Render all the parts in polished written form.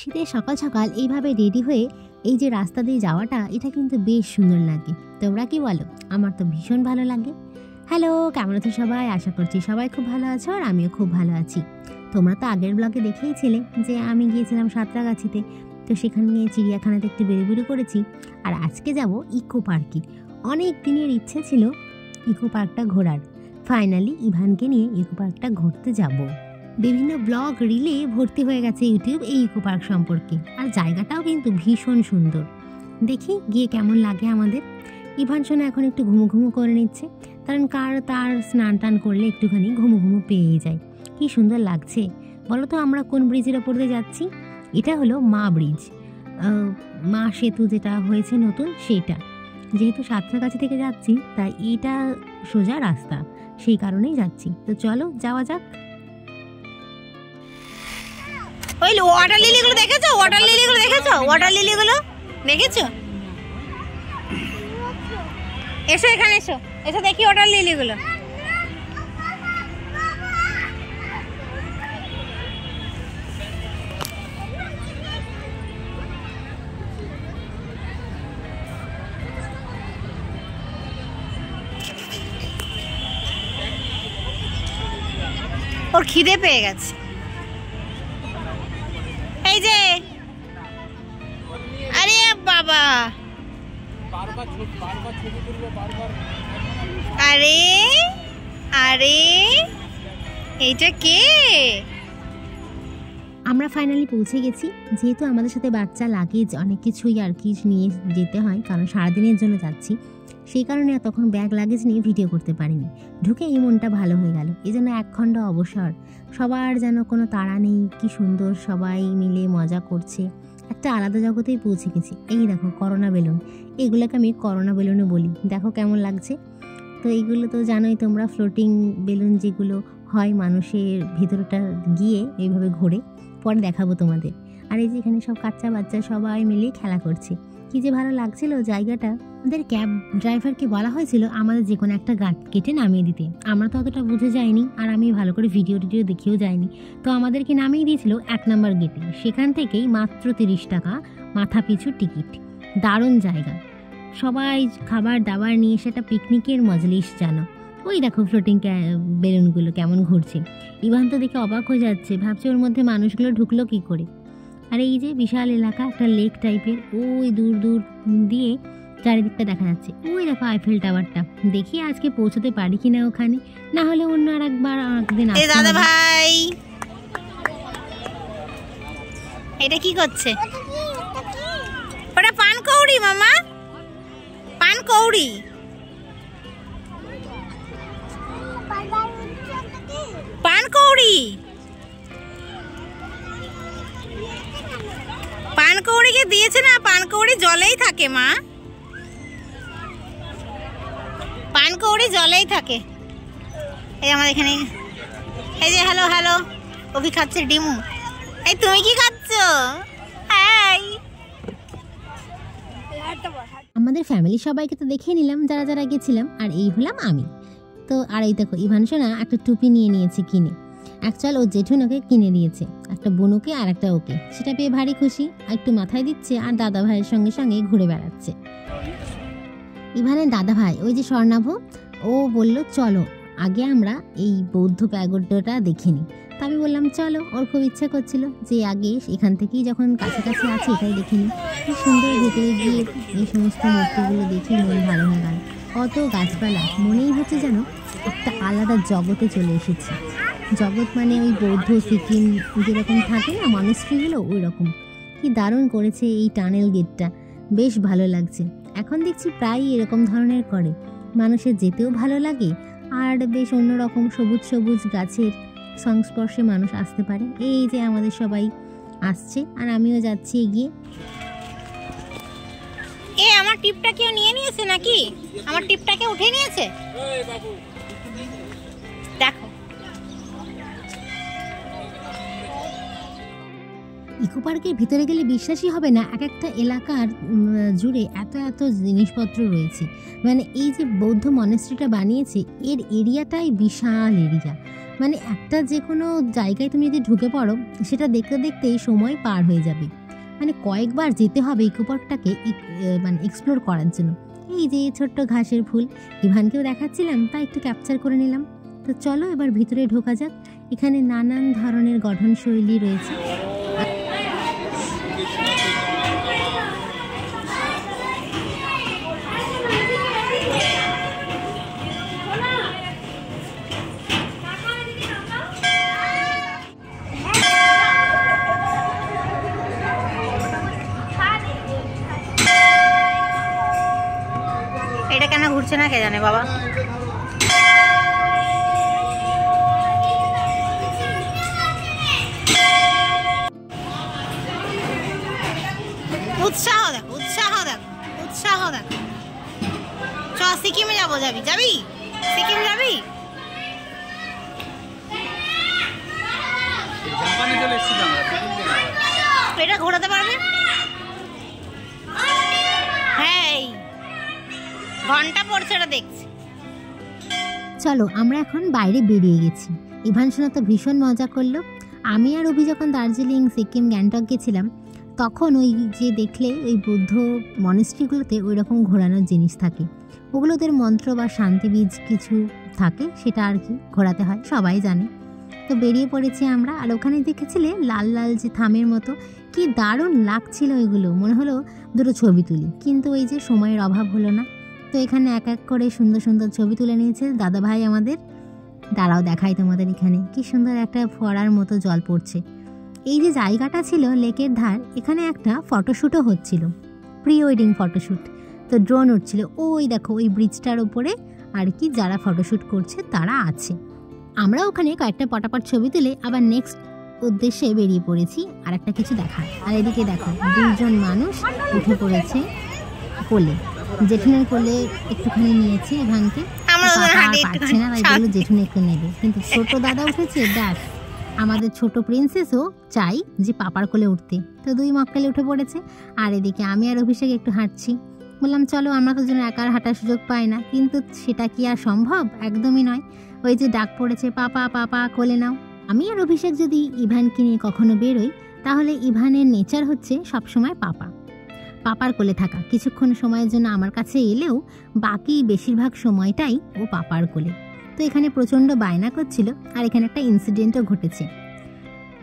শীতের সকাল সকাল এইভাবে রেডি হয়ে এই যে রাস্তা দিয়ে যাওয়াটা, এটা কিন্তু বেশ সুন্দর লাগে। তোমরা কি বলো? আমার তো ভীষণ ভালো লাগে। হ্যালো, কেমন আছো সবাই? আশা করছি সবাই খুব ভালো আছো, আর আমিও খুব ভালো আছি। তোমরা তো আগের ব্লগে দেখেইছিলে যে আমি গিয়েছিলাম সাঁতরাগাছিতে, তো সেখানে গিয়ে চিড়িয়াখানাতে একটু বেরোবেরো করেছি। আর আজকে যাব ইকো পার্কে। অনেক দিনের ইচ্ছে ছিল ইকো পার্কটা ঘোরার। ফাইনালি ইভানকে নিয়ে ইকো পার্কটা ঘুরতে যাব। বিভিন্ন ব্লগ রিলে ভর্তি হয়ে গেছে ইউটিউব এই ইকো পার্ক সম্পর্কে, আর জায়গাটাও কিন্তু ভীষণ সুন্দর। দেখি গিয়ে কেমন লাগে আমাদের। ইভান সোনা এখন একটু ঘুমো ঘুমো করে নিচ্ছে, কারণ তার স্নান টান করলে একটুখানি ঘুমো ঘুমো পেয়ে যায়। কি সুন্দর লাগছে বলো তো। আমরা কোন ব্রিজের ওপর দিয়ে যাচ্ছি? এটা হলো মা ব্রিজ, মা সেতু যেটা হয়েছে নতুন, সেটা। যেহেতু সাঁতরাগাছি থেকে যাচ্ছি তাই এটা সোজা রাস্তা, সেই কারণেই যাচ্ছি। তো চলো যাওয়া যাক। ওই ওয়াটার লিলিগুলো দেখেছো? ওয়াটার লিলিগুলো দেখেছো? ওয়াটার লিলিগুলো দেখেছো? এসো এখানে, এসো এসো দেখি ওয়াটার লিলিগুলো। ওর খিদে পেয়ে গেছে। এই যে, আরে বাবা, আরে আরে এইটা কে? আমরা ফাইনালি পৌঁছে গেছি। যেহেতু আমাদের সাথে বাচ্চা লাগেজ অনেক কিছুই আর কি নিয়ে যেতে হয়, কারণ সারাদিনের জন্য যাচ্ছি, সেই কারণে তখন ব্যাগ লাগেজ নিয়ে ভিডিও করতে পারিনি। ঢুকে এই মনটা ভালো হয়ে গেল। এই জন্য একখণ্ড অবসর, সবার যেন কোনো তাড়া নেই। কি সুন্দর সবাই মিলে মজা করছে, একটা আলাদা জগতেই পৌঁছে গেছি। এই দেখো করোনা বেলুন, এগুলোকে আমি করোনা বেলুনও বলি। দেখো কেমন লাগছে। তো এইগুলো তো জানোই তোমরা, ফ্লোটিং বেলুন যেগুলো হয় মানুষের ভিতরটা গিয়ে এইভাবে ঘোরে। পরে দেখাবো তোমাদের। আর এই যে এখানে সব বাচ্চা সবাই মিলে খেলা করছে। কি যে ভালো লাগছিল জায়গাটা। আমাদের ক্যাব ড্রাইভারকে বলা হয়েছিল আমাদের যে কোনো একটা গাট কেটে নামিয়ে দিতে। আমরা তো অতটা বুঝে যাইনি, আর আমি ভালো করে ভিডিও দেখেও যাইনি। তো আমাদেরকে নামিয়ে দিয়েছিল 1 নম্বর গেটে। সেখান থেকেই মাত্র 30 টাকা মাথা পিছু টিকিট। দারুণ জায়গা, সবাই খাবার দাবার নিয়ে সেটা পিকনিকের মজলিস জানো। ওই দেখো ফ্লোটিং বেলুনগুলো কেমন ঘুরছে। ইভান তো দেখে অবাক হয়ে যাচ্ছে, ভাবছে ওর মধ্যে মানুষগুলো ঢুকলো কি করে। আর এই যে বিশাল এলাকা, একটা লেক টাইপের, ওই দূর দূর দিয়ে চারিদিকটা দেখা যাচ্ছে। ওই দেখো আইফেল টাওয়ারটা। দেখি আজকে পৌঁছতে পারি কিনা ওখানে, না হলে অন্য আর একদিন। দাদা ভাই এটা কি করছে? ওটা পানকৌড়ি মামা, পানকৌড়ি। পানকৌড়ি, পানকৌড়িকে দিয়েছে না? পানকৌড়ি জলেই থাকে মা, পানকৌড়ি জলেই থাকে। এই আমাদের এখানে, এই যে হ্যালো হ্যালো, অভি খাচ্ছে ডিমু। এই তুমি কি খাচ্ছ? আমাদের ফ্যামিলি সবাইকে তো দেখিয়ে নিলাম যারা যারা গেছিলাম, আর এই হলাম আমি। তো আর এই দেখো ইভান সোনা একটা টুপি নিয়ে নিয়েছে কিনে। অ্যাকচুয়াল ও জেঠুনোকে কিনে দিয়েছে, একটা বোনুকে আর একটা ওকে। সেটা পেয়ে ভারী খুশি, একটু মাথায় দিচ্ছে, আর দাদা ভাইয়ের সঙ্গে সঙ্গে ঘুরে বেড়াচ্ছে। ইভানের দাদা ভাই ওই যে স্বর্ণাভ, ও বলল চলো আগে আমরা এই বৌদ্ধ প্যাগোডাটা দেখে নিই। তা আমি বললাম চলো। ওর খুব ইচ্ছা করছিল যে আগে এখান থেকেই যখন কাছাকাছি আছে এটাই দেখে নিই। কি সুন্দর ভেতরে গিয়ে এই সমস্ত মূর্তিগুলো দেখে মন ভালো হয়ে গেল। কত গাছপালা, মনেই হচ্ছে যেন একটা আলাদা জগতে চলে এসেছি। জগৎ মানে ওই বৌদ্ধ সিকিম যেরকম থাকে না মনেস্ট্রিগুলো, ওই রকম। কি দারুণ করেছে এই টানেল গেটটা, বেশ ভালো লাগছে। এখন দেখছি প্রায়ই এরকম ধরনের করে, মানুষের যেতেও ভালো লাগে, আর বেশ অন্যরকম সবুজ সবুজ গাছের সংস্পর্শে মানুষ আসতে পারে। এই যে আমাদের সবাই আসছে, আর আমিও যাচ্ছি এগিয়ে। এ আমার টিপটা কেউ নিয়ে নিয়েছে নাকি? আমার টিপটাকে উঠে নিয়েছে। দেখো ইকো পার্কের ভিতরে গেলে বিশ্বাসই হবে না, এক একটা এলাকার জুড়ে এত এত জিনিসপত্র রয়েছে। মানে এই যে বৌদ্ধ মনেস্ট্রিটা বানিয়েছে, এর এরিয়াটাই বিশাল এরিয়া। মানে একটা যে কোনো জায়গায় তুমি যদি ঢুকে পড়ো সেটা দেখতে দেখতেই সময় পার হয়ে যাবে। মানে কয়েকবার যেতে হবে ইকো পার্কটাকে মানে এক্সপ্লোর করার জন্য। এই যে ছোট্ট ঘাসের ফুল, ইভানকেও দেখাচ্ছিলাম, তাই একটু ক্যাপচার করে নিলাম। তো চলো এবার ভিতরে ঢোকা যাক। এখানে নানান ধরনের গঠনশৈলী রয়েছে। এটা কেন ঘুরছে না কে জানে বাবা। উৎসাহ দেখ, উৎসাহ দেখ, উৎসাহ দেখ। চ সিকিমে যাবো। যাবি? যাবি সিকিম? যাবি? এটা ঘোরাতে পারবে? হ্যাঁ, ঘন্টা পড়ছে, এটা দেখছি। চলো আমরা এখন বাইরে বেরিয়ে গেছি। ইভান সোনা তো ভীষণ মজা করলো। আমি আর অভি যখন দার্জিলিং, সিকিম, গ্যাংটক গেছিলাম তখন ওই যে দেখলে ওই বৌদ্ধ মনেস্ট্রিগুলোতে ওই রকম ঘোরানোর জিনিস থাকে, ওগুলোদের মন্ত্র বা শান্তি বীজ কিছু থাকে, সেটা আর কি ঘোরাতে হয়, সবাই জানে। তো বেরিয়ে পড়েছি আমরা। আর ওখানে দেখেছিলে লাল লাল যে থামের মতো, কি দারুণ লাগছিল ওইগুলো, মনে হলো দুটো ছবি তুলি, কিন্তু ওই যে সময়ের অভাব হলো না। তো এখানে এক এক করে সুন্দর সুন্দর ছবি তুলে নিয়েছে দাদা ভাই আমাদের। দাঁড়াও দেখাই তোমাদের, এখানে কি সুন্দর একটা ফোয়ারার মতো জল পড়ছে। এই যে জায়গাটা ছিল লেকের ধার, এখানে একটা ফটোশ্যুটও হচ্ছিল, প্রি ওয়েডিং ফটোশ্যুট। তো ড্রোন উঠছিল, ওই দেখো ওই ব্রিজটার ওপরে আর কি যারা ফটোশ্যুট করছে তারা আছে। আমরা ওখানে কয়েকটা পটাপট ছবি তুলে আবার নেক্সট উদ্দেশ্যে বেরিয়ে পড়েছি আর একটা কিছু দেখার। আর এদিকে দেখো দুজন মানুষ উঠে পড়েছে কোলে, জেঠুনের কোলে একটুখানি নিয়েছে ইভানকে, পারছে না, তাই বললো জেঠুন একটু নেবে। কিন্তু ছোট দাদা উঠেছে, ব্যাস আমাদের ছোট প্রিন্সেসও চাই যে পাপার কোলে উঠতে, তো দুই মক্কেলে উঠে পড়েছে। আর এদিকে আমি আর অভিষেক একটু হাঁটছি। বললাম চলো, আমরা তো যেন একার হাঁটার সুযোগ পাই না, কিন্তু সেটা কি আর সম্ভব? একদমই নয়। ওই যে ডাক পড়েছে, পাপা পাপা কোলে নাও। আমি আর অভিষেক যদি ইভানকে নিয়ে কখনো বেরোই, তাহলে ইভানের নেচার হচ্ছে সবসময় পাপার কোলে থাকা। কিছুক্ষণ সময়ের জন্য আমার কাছে এলেও বাকি বেশিরভাগ সময়টাই ও পাপার কোলে। তো এখানে প্রচণ্ড বায়না করছিল। আর এখানে একটা ইনসিডেন্টও ঘটেছে,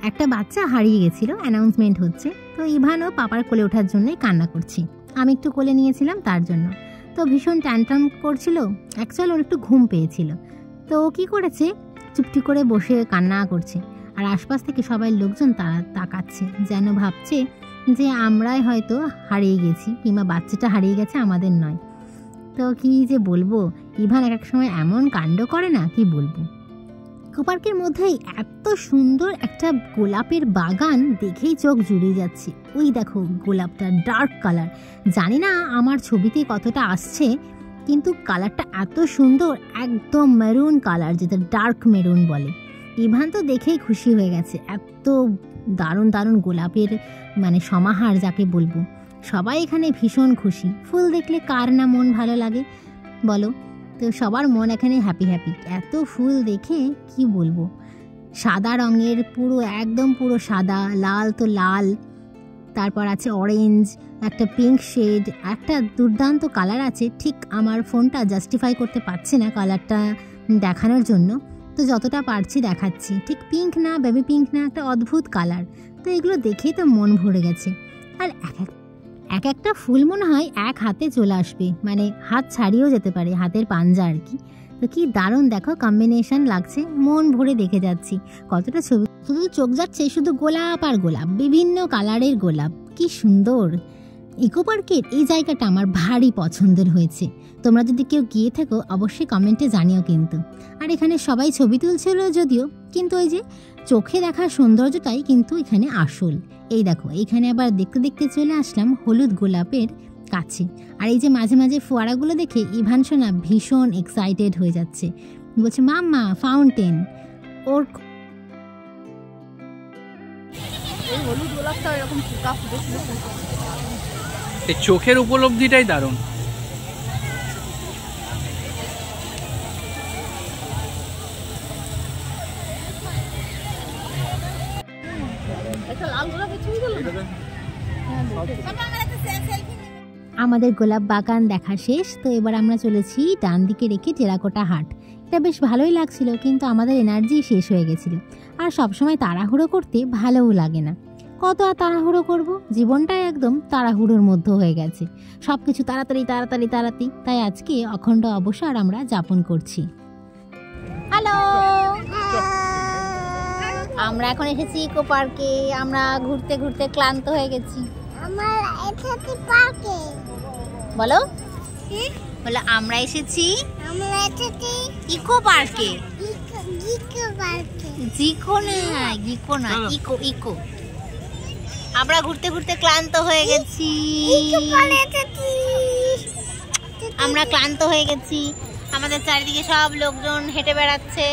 একটা বাচ্চা হারিয়ে গেছিল, অ্যানাউন্সমেন্ট হচ্ছে। তো ইভানও পাপার কোলে ওঠার জন্যই কান্না করছে, আমি একটু কোলে নিয়েছিলাম তার জন্য। তো ভীষণ ট্যান্ট্রাম করছিল, অ্যাকচুয়ালি ওর একটু ঘুম পেয়েছিল। তো ও কী করেছে, চুপটি করে বসে কান্না করছে। আর আশপাশ থেকে সবাই লোকজন তারা তাকাচ্ছে, যেন ভাবছে যে আমরাই হয়তো হারিয়ে গেছি, কিংবা বাচ্চাটা হারিয়ে গেছে, আমাদের নয়। তো কি যে বলবো, ইভান এক এক সময় এমন কাণ্ড করে না, কি বলবো। ইকো পার্কের মধ্যেই এত সুন্দর একটা গোলাপের বাগান, দেখেই চোখ জুড়িয়ে যাচ্ছে। ওই দেখো গোলাপটা ডার্ক কালার, জানি না আমার ছবিতে কতটা আসছে, কিন্তু কালারটা এত সুন্দর, একদম মেরুন কালার, যেটা ডার্ক মেরুন বলে। ইভান তো দেখেই খুশি হয়ে গেছে, এত দারুণ দারুণ গোলাপের মানে সমাহার যাকে বলবো। সবাই এখানে ভীষণ খুশি, ফুল দেখলে কার না মন ভালো লাগে বলো। তো সবার মন এখানে হ্যাপি হ্যাপি, এত ফুল দেখে কি বলবো। সাদা রঙের, পুরো একদম পুরো সাদা, লাল তো লাল, তারপর আছে অরেঞ্জ, একটা পিঙ্ক শেড, একটা দুর্দান্ত কালার আছে, ঠিক আমার ফোনটা জাস্টিফাই করতে পারছে না কালারটা দেখানোর জন্য, তো যতটা পারছি দেখাচ্ছি। ঠিক পিঙ্ক না, বেবি পিঙ্ক না, একটা অদ্ভুত কালার। তো এগুলো দেখেই তো মন ভরে গেছে। আর এক একটা ফুল মনে হয় এক হাতে চলে আসবে, মানে হাত ছাড়িয়েও যেতে পারে, হাতের পাঞ্জা আর কি। তো কি দারুণ দেখো কম্বিনেশন লাগছে, মন ভরে দেখে যাচ্ছি। কতটা ছবি, শুধু চোখ যাচ্ছে শুধু গোলাপ আর গোলাপ, বিভিন্ন কালারের গোলাপ, কি সুন্দর। ইকো পার্কের এই জায়গাটা আমার ভারী পছন্দের হয়েছে। তোমরা যদি কেউ গিয়ে থাকো অবশ্যই কমেন্টে জানিও কিন্তু। আর এখানে সবাই ছবি তুলছিল যদিও, কিন্তু ওই যে চোখে দেখার সৌন্দর্যটাই কিন্তু এখানে আসল। এই দেখো এখানে আবার দেখতে দেখতে চলে আসলাম হলুদ গোলাপের কাছে। আর এই যে মাঝে মাঝে ফোয়ারাগুলো দেখে ইভান সোনা ভীষণ এক্সাইটেড হয়ে যাচ্ছে, বলছে মাম্মা ফাউন্টেন। ওর হলুদ গোলাপটা এরকম ফুটা ফুটেছিল, চোখের উপলব্ধিটাই দারুণ। আমাদের গোলাপ বাগান দেখা শেষ, তো এবার আমরা চলেছি ডান দিকে রেখে টেরাকোটা হাট। এটা বেশ ভালোই লাগছিল, কিন্তু আমাদের এনার্জি শেষ হয়ে গেছিল। আর সবসময় তাড়াহুড়ো করতে ভালোও লাগে না, কত আর তাড়াহুড়ো করব, জীবনটাই একদম তাড়াহুড়োর মধ্যে হয়ে গেছে, সব কিছু তাড়াতাড়ি তাড়াতাড়ি তাড়াতাড়ি। তাই আজকে অখণ্ড অবসর আমরা যাপন করছি। হ্যালো, আমরা এখন এসেছি ইকো পার্কে। আমরা ঘুরতে ঘুরতে ক্লান্ত হয়ে গেছি। বলো বলো, আমরা এসেছি ইকো পার্কে। জিকো না, ইকো না, ইকো ইকো। আমরা ঘুরতে ঘুরতে ক্লান্ত হয়ে গেছি, আমরা ক্লান্ত হয়ে গেছি। আমাদের চারিদিকে সব লোকজন হেঁটে বেড়াচ্ছে।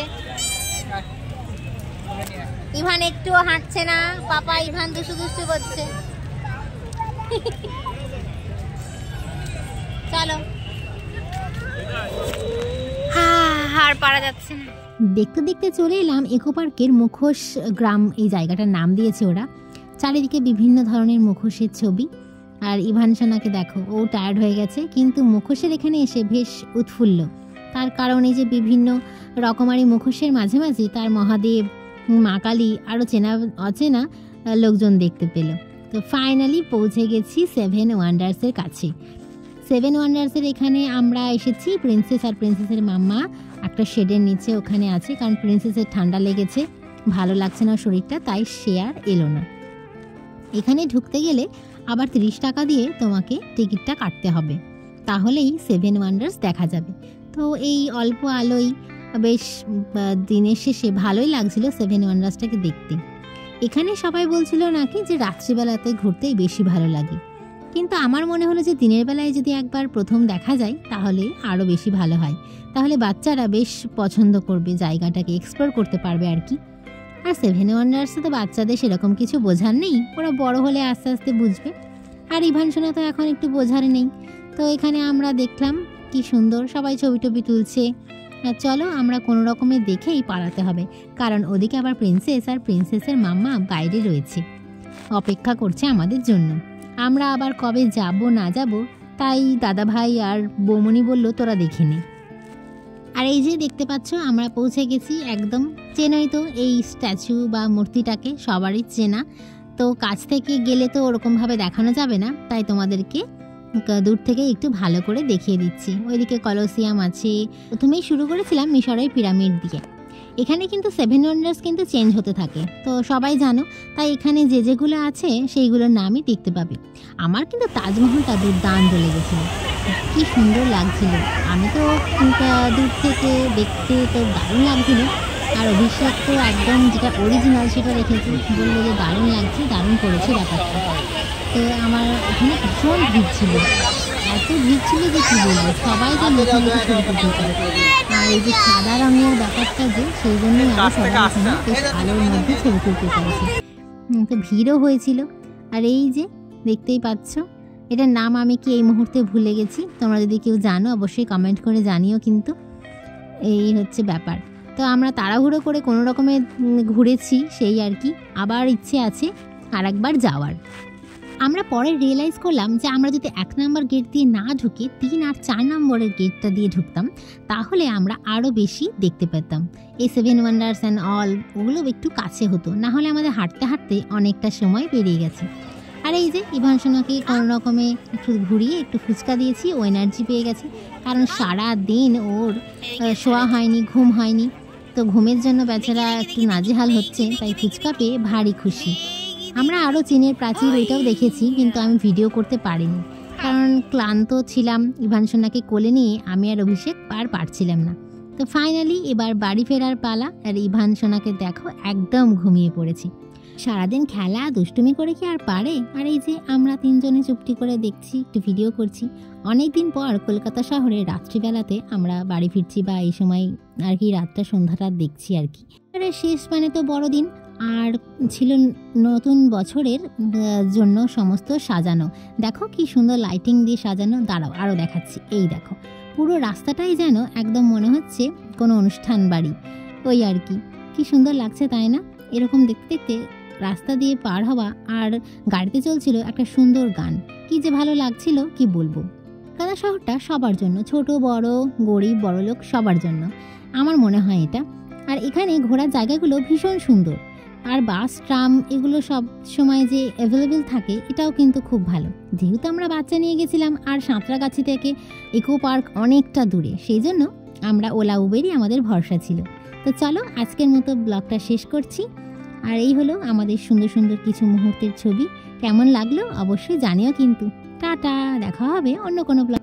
ইভান একটুও হাঁটছে না, পাপা ইভান দুষ্টু দুষ্টু করছে। চলো, আর পারা যাচ্ছে না। দেখতে দেখতে চলে এলাম ইকো পার্কের মুখোশ গ্রাম, এই জায়গাটার নাম দিয়েছে ওরা। চারিদিকে বিভিন্ন ধরনের মুখোশের ছবি। আর ইভান সোনাকে দেখো, ও টায়ার্ড হয়ে গেছে, কিন্তু মুখোশের এখানে এসে বেশ উৎফুল্ল। তার কারণ এই যে বিভিন্ন রকমারি মুখোশের মাঝে মাঝে তার মহাদেব, মা কালী, আরও চেনা অচেনা লোকজন দেখতে পেল। তো ফাইনালি পৌঁছে গেছি 7 ওয়ান্ডার্সের কাছে। 7 ওয়ান্ডার্সের এখানে আমরা এসেছি। প্রিন্সেস আর প্রিন্সেসের মাম্মা একটা শেডের নিচে ওখানে আছে, কারণ প্রিন্সেসের ঠান্ডা লেগেছে, ভালো লাগছে না শরীরটা, তাই সে আর এলো না। এখানে ঢুকতে গেলে আবার 30 টাকা দিয়ে তোমাকে টিকিটটা কাটতে হবে, তাহলেই 7 ওয়ান্ডার্স দেখা যাবে। তো এই অল্প আলোয় বেশ দিনের শেষে ভালোই লাগছিল 7 ওয়ান্ডার্সটাকে দেখতে। এখানে সবাই বলছিল নাকি যে রাত্রিবেলাতে ঘুরতেই বেশি ভালো লাগে, কিন্তু আমার মনে হলো যে দিনের বেলায় যদি একবার প্রথম দেখা যায় তাহলে আরও বেশি ভালো হয়। তাহলে বাচ্চারা বেশ পছন্দ করবে, জায়গাটাকে এক্সপ্লোর করতে পারবে আর কি। আর 7 ওয়ান্ডার্সে তো বাচ্চাদের সেরকম কিছু বোঝার নেই, ওরা বড় হলে আস্তে আস্তে বুঝবে। আর ইভান সোনা তো এখন একটু বোঝার নেই। তো এখানে আমরা দেখলাম কি সুন্দর সবাই ছবি টবি তুলছে। চলো আমরা কোনো রকমে দেখেই পালাতে হবে, কারণ ওদিকে আবার প্রিন্সেস আর প্রিন্সেসের মাম্মা বাইরে রয়েছে, অপেক্ষা করছে আমাদের জন্য। আমরা আবার কবে যাব না যাব, তাই দাদা ভাই আর বৌমনি বলল তোরা দেখে নে। আর এই যে দেখতে পাচ্ছ আমরা পৌঁছে গেছি একদম। চেনই তো এই স্ট্যাচু বা মূর্তিটাকে, সবারই চেনা। তো কাছ থেকে গেলে তো ওরকমভাবে দেখানো যাবে না, তাই তোমাদেরকে দূর থেকে একটু ভালো করে দেখিয়ে দিচ্ছি। ওইদিকে কলোসিয়াম আছে। প্রথমেই শুরু করেছিলাম মিশরের পিরামিড দিয়ে। এখানে কিন্তু 7 ওয়ান্ডার্স কিন্তু চেঞ্জ হতে থাকে, তো সবাই জানো, তাই এখানে যে যেগুলো আছে সেইগুলোর নামই দেখতে পাবে। আমার কিন্তু তাজমহলটা দুর্দান্ত লেগেছিল, কি সুন্দর লাগছিল। আমি তো দূর থেকে দেখতে তো দারুণ লাগছিল। আর অভিষেক তো একদম যেটা অরিজিনাল সেটা রেখেছি, বললো যে দারুণ লাগছে, দারুণ করেছে ব্যাপারটা। তো আমার এখানে ভীষণ ভিড় ছিল, এত ভিড় ছিল যে কী বলবো, সবাই তো নতুন নতুন ছবি তুলতে পারে। আর এই যে সাদা রঙের ব্যাপারটা যে, সেই জন্যই আরও সবাই এখানে বেশ আলোর মধ্যে ছবি তুলতে পেরেছে। তো ভিড়ও হয়েছিল। আর এই যে দেখতেই পাচ্ছ, এটার নাম আমি কি এই মুহূর্তে ভুলে গেছি, তোমরা যদি কেউ জানো অবশ্যই কমেন্ট করে জানিও। কিন্তু এই হচ্ছে ব্যাপার। তো আমরা তাড়াহুড়ো করে কোনো রকমে ঘুরেছি সেই আর কি, আবার ইচ্ছে আছে আর একবার যাওয়ার। আমরা পরে রিয়েলাইজ করলাম যে আমরা যদি 1 নম্বর গেট দিয়ে না ঢুকে 3 আর 4 নম্বরের গেটটা দিয়ে ঢুকতাম, তাহলে আমরা আরও বেশি দেখতে পেতাম। এই 7 ওয়ান্ডার্স অ্যান্ড অল ওগুলো একটু কাছে হতো, না হলে আমাদের হাঁটতে হাঁটতে অনেকটা সময় পেরিয়ে গেছে। আর এই যে ইভান সোনাকে কোনো রকমে একটু ঘুরিয়ে একটু ফুচকা দিয়েছি, ও এনার্জি পেয়ে গেছে, কারণ সারা দিন ওর শোয়া হয়নি, ঘুম হয়নি। তো ঘুমের জন্য বেচারা একটু নাজেহাল হচ্ছে, তাই ফুচকা পেয়ে ভারী খুশি। আমরা আরও চীনের প্রাচীর ওইটাও দেখেছি, কিন্তু আমি ভিডিও করতে পারিনি, কারণ ক্লান্ত ছিলাম। ইভান সোনাকে কোলে নিয়ে আমি আর অভিষেক পারছিলাম না। তো ফাইনালি এবার বাড়ি ফেরার পালা। আর ইভান সোনাকে দেখো একদম ঘুমিয়ে পড়েছি। সারাদিন খেলা দুষ্টুমি করে কি আর পারে। আর এই যে আমরা 3 জনে চুপটি করে দেখছি, একটু ভিডিও করছি। অনেক দিন পর কলকাতা শহরে রাত্রিবেলাতে আমরা বাড়ি ফিরছি, বা এই সময় আর কি রাতটা সন্ধ্যাটা দেখছি আর কি। শেষ মানে তো বড়দিন, আর ছিল নতুন বছরের জন্য সমস্ত সাজানো। দেখো কি সুন্দর লাইটিং দিয়ে সাজানো। দাঁড়াও আরও দেখাচ্ছি। এই দেখো পুরো রাস্তাটাই যেন একদম মনে হচ্ছে কোনো অনুষ্ঠান বাড়ি, ওই আর কি। কি সুন্দর লাগছে তাই না? এরকম দেখতে দেখতে রাস্তা দিয়ে পার হওয়া আর গাড়িতে চলছিল একটা সুন্দর গান, কি যে ভালো লাগছিল কি বলবো। কলকাতা শহরটা সবার জন্য, ছোট বড় গরিব বড়লোক সবার জন্য আমার মনে হয় এটা। আর এখানে ঘোরার জায়গাগুলো ভীষণ সুন্দর, আর বাস ট্রাম এগুলো সব সময় যে অ্যাভেলেবেল থাকে এটাও কিন্তু খুব ভালো। যেহেতু আমরা বাচ্চা নিয়ে গেছিলাম আর সাঁতরাগাছি থেকে ইকো পার্ক অনেকটা দূরে, সেই জন্য আমরা ওলা উবেরই আমাদের ভরসা ছিল। তো চলো আজকের মতো ব্লগটা শেষ করছি। আর এই হলো আমাদের সুন্দর সুন্দর কিছু মুহূর্তের ছবি। কেমন লাগলো অবশ্যই জানিও কিন্তু। টাটা, দেখা হবে অন্য কোনো ব্লগ।